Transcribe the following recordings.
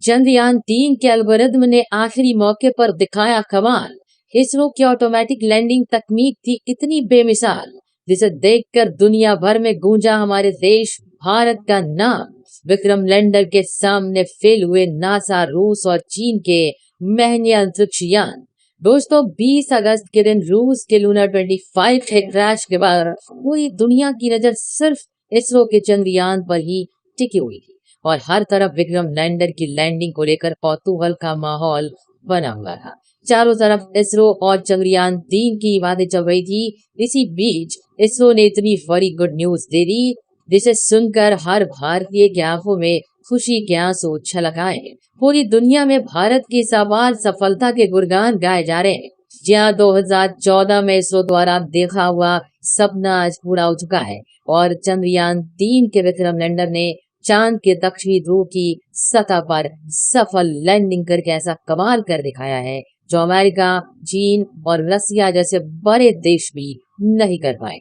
चंद्रयान 3 के एल्गोरिदम ने आखिरी मौके पर दिखाया कमाल। इसरो की ऑटोमेटिक लैंडिंग तकनीक थी इतनी बेमिसाल, जिसे देखकर दुनिया भर में गूंजा हमारे देश भारत का नाम। विक्रम लैंडर के सामने फेल हुए नासा, रूस और चीन के महंगे अंतरिक्ष यान। दोस्तों, 20 अगस्त के दिन रूस के लूना 25 के क्रैश के बाद पूरी दुनिया की नजर सिर्फ इसरो के चंद्रयान पर ही टिकी हुई थी और हर तरफ विक्रम लैंडर की लैंडिंग को लेकर कौतूहल का माहौल बना हुआ था। चारों तरफ इसरो और चंद्रयान 3 की बातें चल रही थी। इसी बीच इसरो ने इतनी बड़ी गुड न्यूज दे दी, जिसे सुनकर हर भारतीय की आंखों में खुशी के आंसू छलक आए। पूरी दुनिया में भारत की इस अपार सफलता के गुणगान गाए जा रहे हैं। जहाँ 2014 में इसरो द्वारा देखा हुआ सपना आज पूरा हो चुका है और चंद्रयान 3 के विक्रम लैंडर ने चांद के दक्षिणी ध्रुव की सतह पर सफल लैंडिंग करके ऐसा कमाल कर दिखाया है जो अमेरिका, चीन और रसिया जैसे बड़े देश भी नहीं कर पाए।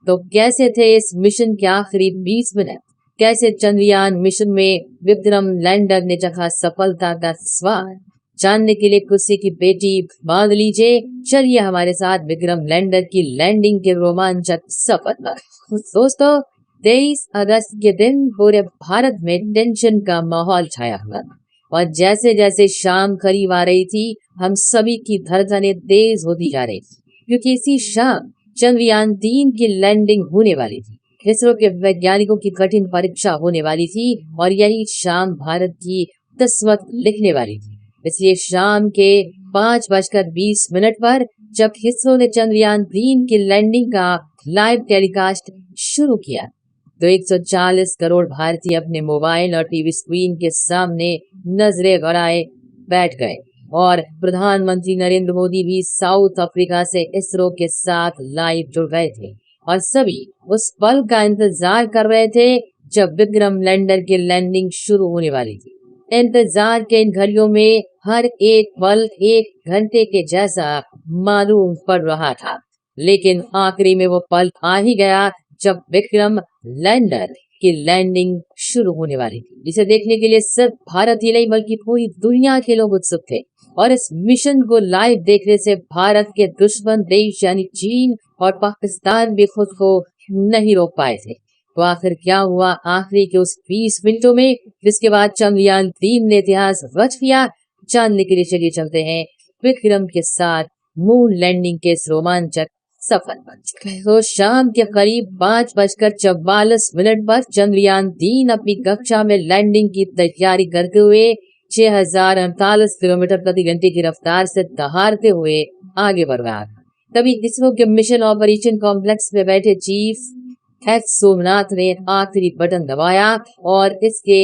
तो कैसे थे इस मिशन के आखिरी 20 मिनट? कैसे चंद्रयान मिशन में विक्रम लैंडर ने चखा सफलता का स्वाद? जानने के लिए कुर्सी की पेटी बांध लीजिए। चलिए हमारे साथ विक्रम लैंडर की लैंडिंग के रोमांचक सफर पर। दोस्तों, 23 अगस्त के दिन पूरे भारत में टेंशन का माहौल छाया हुआ था और जैसे जैसे शाम करीब आ रही थी, हम सभी की धड़कनें तेज होती जा रही थी, क्योंकि इसी शाम चंद्रयान 3 की लैंडिंग होने वाली थी। इसरो के वैज्ञानिकों की कठिन परीक्षा होने वाली थी और यही शाम भारत की किस्मत लिखने वाली थी। इसलिए शाम के 5:20 पर जब इसरो ने चंद्रयान 3 की लैंडिंग का लाइव टेलीकास्ट शुरू किया, तो 140 करोड़ भारतीय अपने मोबाइल और टीवी स्क्रीन के सामने नजरें गड़ाए बैठ गए और प्रधानमंत्री नरेंद्र मोदी भी साउथ अफ्रीका से इसरो के साथ लाइव जुड़ गए थे और सभी उस पल का इंतजार कर रहे थे जब विक्रम लैंडर की लैंडिंग शुरू होने वाली थी। इंतजार के इन घड़ियों में हर एक पल 1 घंटे के जैसा मालूम पड़ रहा था, लेकिन आखिरी में वो पल आ ही गया जब विक्रम लैंडर की लैंडिंग शुरू होने वाली थी, जिसे देखने के लिए सिर्फ भारत ही नहीं बल्कि पूरी दुनिया के लोग उत्सुक थे। और इस मिशन को लाइव देखने से भारत के दुश्मन देश यानी चीन और पाकिस्तान भी खुद को नहीं रोक पाए थे। तो आखिर क्या हुआ आखिरी के उस 20 मिनटों में, जिसके बाद चंद्रयान 3 ने इतिहास रच दिया? जानने के लिए चलिए चलते हैं विक्रम के साथ मून लैंडिंग के इस रोमांचक सफर पर। तो शाम के करीब 5:44 पर चंद्रयान 3 अपनी कक्षा में लैंडिंग की तैयारी करते हुए 6048 किलोमीटर प्रति घंटे की रफ्तार से दहाड़ते हुए आगे बढ़ रहा था। तभी इसरो के मिशन ऑपरेशन कॉम्प्लेक्स में बैठे चीफ एच सोमनाथ ने आखिरी बटन दबाया और इसके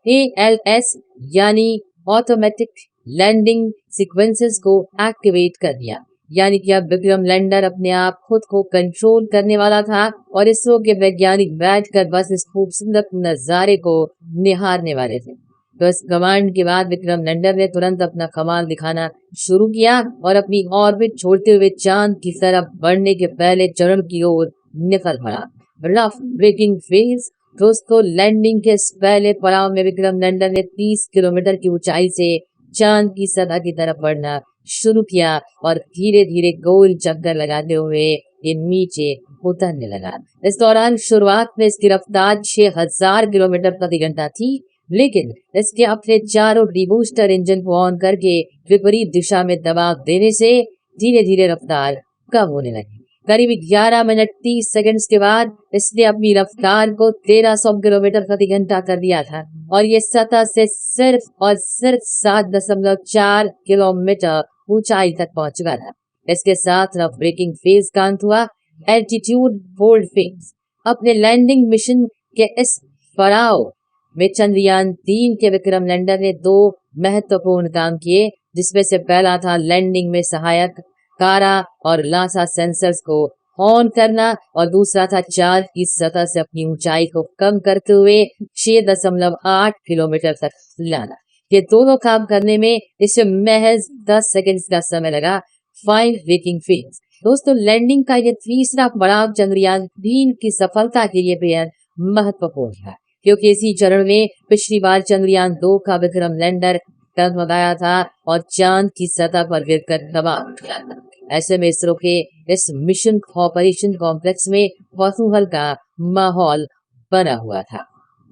ALS यानी ऑटोमेटिक लैंडिंग सीक्वेंसेस को एक्टिवेट कर दिया। यानी कि अब विक्रम लैंडर अपने आप खुद को कंट्रोल करने वाला था और इसरो के वैज्ञानिक बैठकर बस इस खूबसूरत नजारे को निहारने वाले थे। तो इस कमांड के बाद विक्रम लैंडर ने तुरंत अपना कमाल दिखाना शुरू किया और अपनी ऑर्बिट छोड़ते हुए चांद की तरफ बढ़ने के पहले चरण की ओर निकल पड़ा। Rough breaking phase. दोस्तों, लैंडिंग के इस पहले पड़ाव में विक्रम लैंडर ने 30 किलोमीटर की ऊंचाई से चांद की सतह की तरफ बढ़ना शुरू किया और धीरे धीरे गोल चक्कर लगाते हुए ये नीचे उतरने लगा। इस दौरान शुरुआत में इसकी रफ्तार 6000 किलोमीटर प्रति घंटा थी, लेकिन इसके अपने चारों रीबूस्टर इंजन को ऑन करके विपरीत दिशा में दबाव देने से धीरे धीरे रफ्तार कम होने लगी। करीब 11 मिनट 30 सेकंड्स के बाद इसने अपनी रफ्तार को 1300 किलोमीटर प्रति घंटा कर दिया था और ये सतह से सिर्फ और सिर्फ 7.4 किलोमीटर ऊंचाई तक पहुंच चुका था। इसके साथ रफ ब्रेकिंग फेज का अंत हुआ। Altitude hold phase. अपने लैंडिंग मिशन के इस पड़ाव में चंद्रयान 3 के विक्रम लैंडर ने 2 महत्वपूर्ण काम किए, जिसमें से पहला था लैंडिंग में सहायक कारा और लासा सेंसर्स को ऑन करना और दूसरा था चांद की सतह से अपनी ऊंचाई को कम करते हुए 6.8 किलोमीटर तक लाना। ये दोनों काम करने में इसे महज 10 सेकंड्स का समय लगा फाइव ब्रेकिंग फेज। दोस्तों, लैंडिंग का ये तीसरा पड़ाव चंद्रयान-3 की सफलता के लिए बेहद महत्वपूर्ण था, क्योंकि इसी चरण में पिछली बार चंद्रयान-2 का विक्रम लैंडर डगमगाया था और चांद की सतह पर गिरकर तबाह हो गया था। ऐसे में इसरो के इस मिशन ऑपरेशन कॉम्प्लेक्स में कौतूहल का माहौल बना हुआ था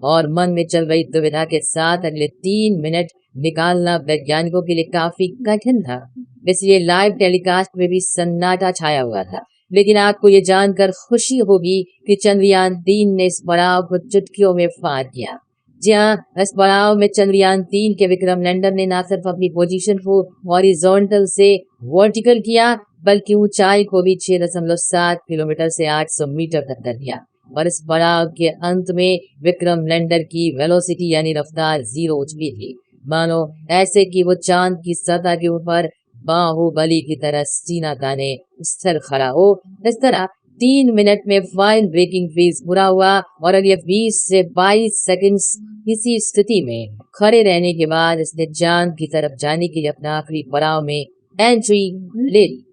और मन में चल रही दुविधा के साथ अगले 3 मिनट निकालना वैज्ञानिकों के लिए काफी कठिन था। इसलिए लाइव टेलीकास्ट में भी सन्नाटा छाया हुआ था। लेकिन आपको ये जानकर खुशी होगी कि चंद्रयान-3 ने इस पड़ाव को चुटकियों में पार किया। जी हाँ, इस पड़ाव में चंद्रयान-3 के विक्रम लैंडर ने न सिर्फ अपनी पोजीशन को हॉरिजॉन्टल से वर्टिकल किया, बल्कि ऊंचाई को भी 6.7 किलोमीटर से 800 मीटर तक कर दिया। और इस पड़ाव के अंत में विक्रम लैंडर की वेलोसिटी यानी रफ्तार 0 हो चुकी थी, मानो ऐसे कि वो चांद की सतह के ऊपर बाहुबली की तरह सीना ताने स्थिर खड़ा हो। इस तरह 3 मिनट में फाइन ब्रेकिंग फेज पूरा हुआ और अगले 20 से 22 सेकंड्स किसी स्थिति में खड़े रहने के बाद इसने चांद की तरफ जाने के लिए अपना आखिरी पड़ाव में एंट्री ले ली।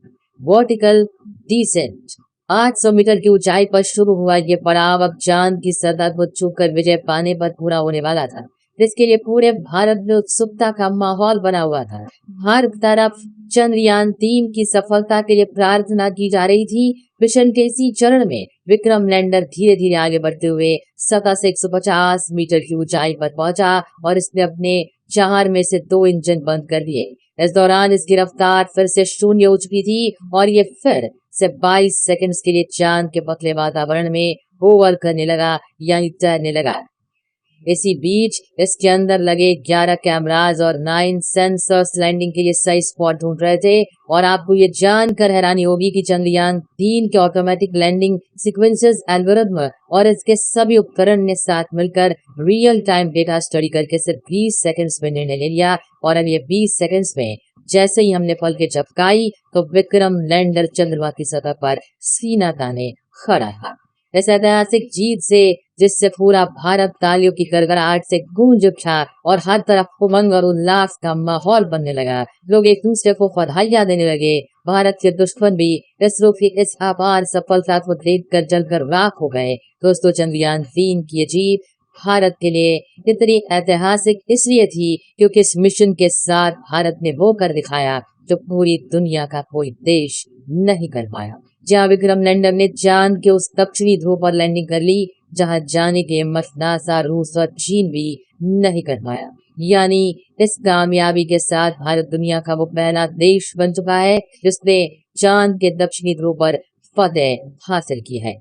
Vertical decent. 800 मीटर की ऊंचाई पर शुरू हुआ ये पड़ाव अब चांद की सतह को छूकर विजय पाने पर पूरा होने वाला था, जिसके लिए पूरे भारत में उत्सुकता का माहौल बना हुआ था। हर तरफ चंद्रयान-3 की सफलता के लिए प्रार्थना की जा रही थी। मिशन के इसी चरण में विक्रम लैंडर धीरे धीरे आगे बढ़ते हुए सतह से 150 मीटर की ऊंचाई पर पहुंचा और इसने अपने 4 में से 2 इंजन बंद कर दिए। इस दौरान इसकी रफ्तार फिर से 0 हो चुकी थी और ये फिर से 22 सेकंड्स के लिए चांद के पतले वातावरण में होवर करने लगा यानी तैरने लगा। इसी बीच इसके अंदर लगे 11 कैमराज और 9 सेंसर्स लैंडिंग के लिए सही स्पॉट ढूंढ रहे थे। और आपको ये जानकर हैरानी होगी कि चंद्रयान-3 के ऑटोमेटिक लैंडिंग सीक्वेंसेस एल्गोरिथम और इसके सभी उपकरण ने साथ मिलकर रियल टाइम डेटा स्टडी करके सिर्फ 20 सेकंड्स में निर्णय ले लिया। और अब ये 20 सेकंड्स में जैसे ही हमने पलकें झपकाई तो विक्रम लैंडर चंद्रमा की सतह पर सीना ताने खड़ा था। इस ऐतिहासिक जीत से जिससे पूरा भारत तालियों की गड़गड़ाहट से गूंज उठा और हर तरफ उमंग और उल्लास का माहौल बनने लगा। लोग एक दूसरे को बधाइयां देने लगे। भारत के दुश्मन भी इसरो की इस अपार सफलता को देखकर जलकर राख हो गए। दोस्तों, चंद्रयान-3 की ये जीत भारत के लिए इतनी ऐतिहासिक इसलिए थी क्योंकि इस मिशन के साथ भारत ने वो कर दिखाया जो पूरी दुनिया का कोई देश नहीं कर पाया। जहां विक्रम लैंडर ने चांद के उस दक्षिणी ध्रुव पर लैंडिंग कर ली जहां जाने के नासा, रूस और चीन भी नहीं कर पाया। यानी इस कामयाबी के साथ भारत दुनिया का वो पहला देश बन चुका है जिसने चांद के दक्षिणी ध्रुव पर फतह हासिल की है।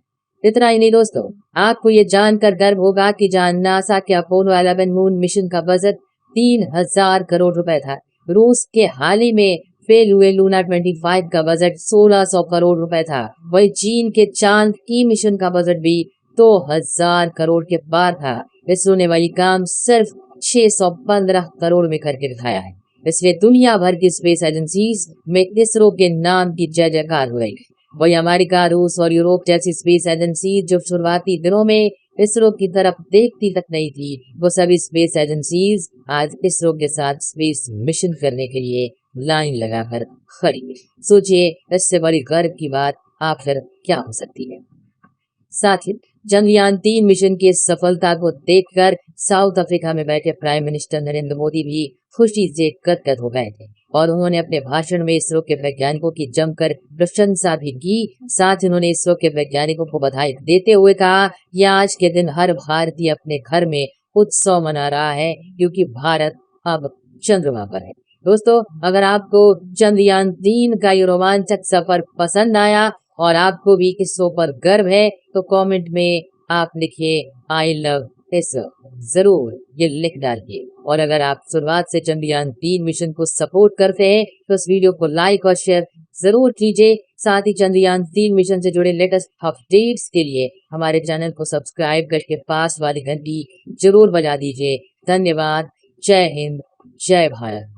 इतना ही नहीं दोस्तों, आपको ये जानकर गर्व होगा कि जहां नासा के अपोलो 11 मून मिशन का बजट 3000 करोड़ रुपए था, रूस के हाल ही में फेल हुए लूना 25 का बजट 1600 करोड़ रुपए था। वही चीन के चांद की मिशन का बजट भी 2000 करोड़ के पार था। इसरो ने वही काम सिर्फ 615 करोड़ में करके दिखाया है। इसलिए दुनिया भर की स्पेस एजेंसीज में इसरो के नाम की जय जयकार हो गई। वही अमेरिका, रूस और यूरोप जैसी स्पेस एजेंसी जो शुरुआती दिनों में इसरो की तरफ देखती तक नहीं थी, वो सभी स्पेस एजेंसीज आज इसरो के साथ स्पेस मिशन करने के लिए लाइन लगाकर खड़ी। सोचिए, इससे बड़ी गर्व की बात आप फिर क्या हो सकती है। साथ ही चंद्रयान-3 मिशन की सफलता को देखकर साउथ अफ्रीका में बैठे प्राइम मिनिस्टर नरेंद्र मोदी भी खुशी से गदगद हो गए थे और उन्होंने अपने भाषण में इसरो के वैज्ञानिकों की जमकर प्रशंसा भी की। साथ ही उन्होंने इसरो के वैज्ञानिकों को बधाई देते हुए कहा कि आज के दिन हर भारतीय अपने घर में उत्सव मना रहा है क्योंकि भारत अब चंद्रमा पर है। दोस्तों, अगर आपको चंद्रयान-3 का ये रोमांचक सफर पसंद आया और आपको भी इसरो पर गर्व है तो कमेंट में आप लिखिए आई लव इसरो, जरूर ये लिख डालिए। और अगर आप शुरुआत से चंद्रयान-3 मिशन को सपोर्ट करते हैं तो इस वीडियो को लाइक और शेयर जरूर कीजिए। साथ ही चंद्रयान-3 मिशन से जुड़े लेटेस्ट अपडेट्स के लिए हमारे चैनल को सब्सक्राइब करके पास वाली घंटी जरूर बजा दीजिए। धन्यवाद। जय हिंद, जय भारत।